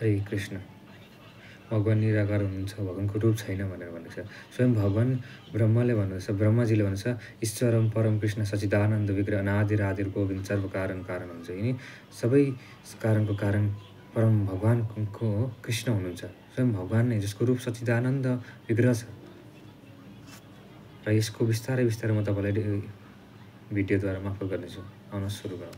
हरे कृष्ण। भगवान निराकार हुनुहुन्छ, भगवानको रूप छैन भनेर भनेको छ। स्वयं भगवान ब्रह्मले भन्नुहुन्छ, ब्रह्माजीले भन्नुहुन्छ, ईश्वरम परम कृष्ण सच्चिदानन्द विग्रह अनादिर आदिर गोविन्द सर्व कारण कारण हुन्छ। यिनी सबै कारणको कारण परम भगवानको कृष्ण हुनुहुन्छ। स्वयं भगवान नै जसको रूप सच्चिदानन्द विग्रह छ। र यसको बिस्तारै बिस्तारै म तपाईँलाई भिडियोद्वारा मार्फत गर्नेछु। आउन सुरु गरौँ।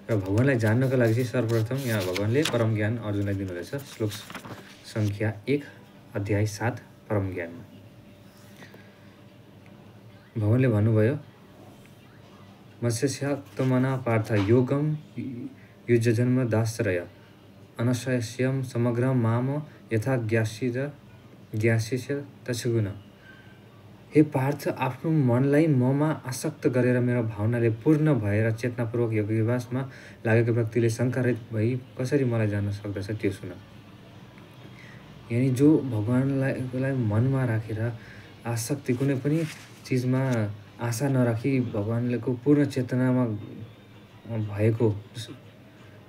र भगवानलाई जान्नको लागि चाहिँ सर्वप्रथम यहाँ भगवानले परम ज्ञान अर्जुनलाई दिनुहुँदैछ। श्लोक संख्या 1 अध्याय 7 परम ज्ञानमा भगवानले भन्नुभयो, मत्स्यात्मना पार्थ योगम युजजन्म दाश्रय अनशयस्यम समग्र माम यथा ज्ञास्यस तत्सगुण। हे पार्थ, आफ्नो मनलाई ममा आसक्त गरेर मेरो भावनाले पूर्ण भएर चेतनापूर्वक योगाभ्यासमा लागेको व्यक्तिले शङ्कारहित भई कसरी मलाई जान्न सक्दछ त्यो सुन। यानी जो भगवानलाई मनमा राखेर आसक्ति कुनै पनि चिजमा आशा नराखी भगवानको पूर्ण चेतनामा भएको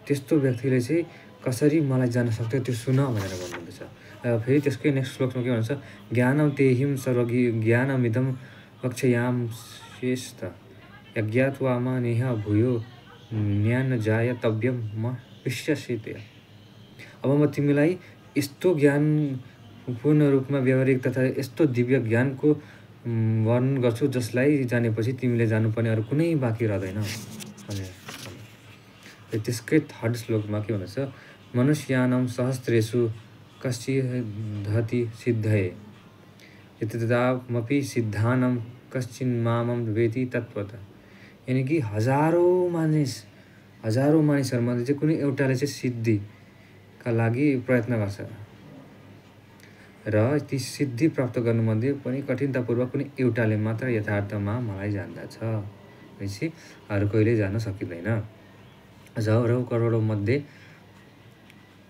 त्यस्तो व्यक्तिले चाहिँ कसरी मलाई जान्न सक्छ त्यो सुन भनेर भन्नुहुँदैछ। फेरि त्यसकै नेक्स्ट श्लोकमा के भन्छ, ज्ञानम तेहिम सर्वज्ञानमिदं वक्ष्याम श्रेष्ठ यज्ञात्वा म नेह भूयो ज्ञानजायतव्यं म विश्वसिते। अब म तिमीलाई यस्तो ज्ञान पूर्ण रूपमा व्यावहारिक तथा यस्तो दिव्य ज्ञानको वर्णन गर्छु जसलाई जानेपछि तिमीले जानुपर्ने अरू कुनै बाँकी रहँदैन भनेर। त्यसकै थर्ड श्लोकमा के भन्छ, मनुष्यानां सहस्रेषु कश्चिदधति सिद्धये यततामपि सिद्धानां कश्चिन्मामं वेति तत्त्वतः। यानी कि हजारौँ मानिसहरूमध्ये चाहिँ कुनै एउटाले चाहिँ सिद्धिका लागि प्रयत्न गर्छ र ती सिद्धि प्राप्त गर्नुमध्ये पनि कठिनतापूर्वक कुनै एउटाले मात्र यथार्थमा मलाई जान्दछ। भनेपछि अरू कहिले जान सकिँदैन। हजारौँ करोडौँ मध्ये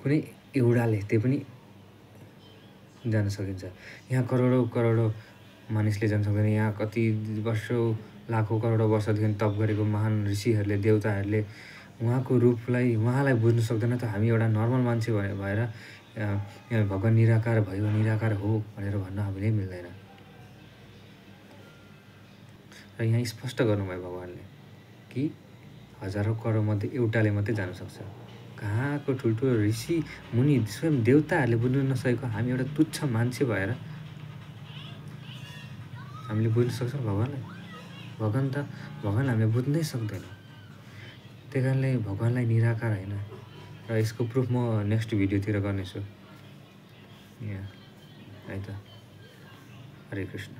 कुनै एउटाले त्यो पनि जान सकिन्छ। यहाँ करोडौँ मानिसले जान सक्दैन। यहाँ कति वर्षौँ लाखौँ करोडौँ वर्षदेखि तप गरेको महान ऋषिहरूले देवताहरूले उहाँलाई बुझ्नु सक्दैन त हामी एउटा नर्मल मान्छे भएर यहाँ भगवान निराकार भयो, निराकार हो भनेर भन्न हामीले मिल्दैन। र यहाँ स्पष्ट गर्नुभयो भगवानले कि हजारौँ करोड मध्ये एउटाले मात्रै जान सक्छ। कहाँको ठुल्ठुलो ऋषि मुनि स्वयं देवताहरूले बुझ्नु नसकेको हामी एउटा तुच्छ मान्छे भएर हामीले बुझ्न सक्छौँ भगवानलाई? भगवान हामीले बुझ्नै सक्दैन। त्यही कारणले भगवानलाई निराकार होइन। र यसको प्रुफ म नेक्स्ट भिडियोतिर गर्नेछु यहाँ है त। हरे कृष्ण।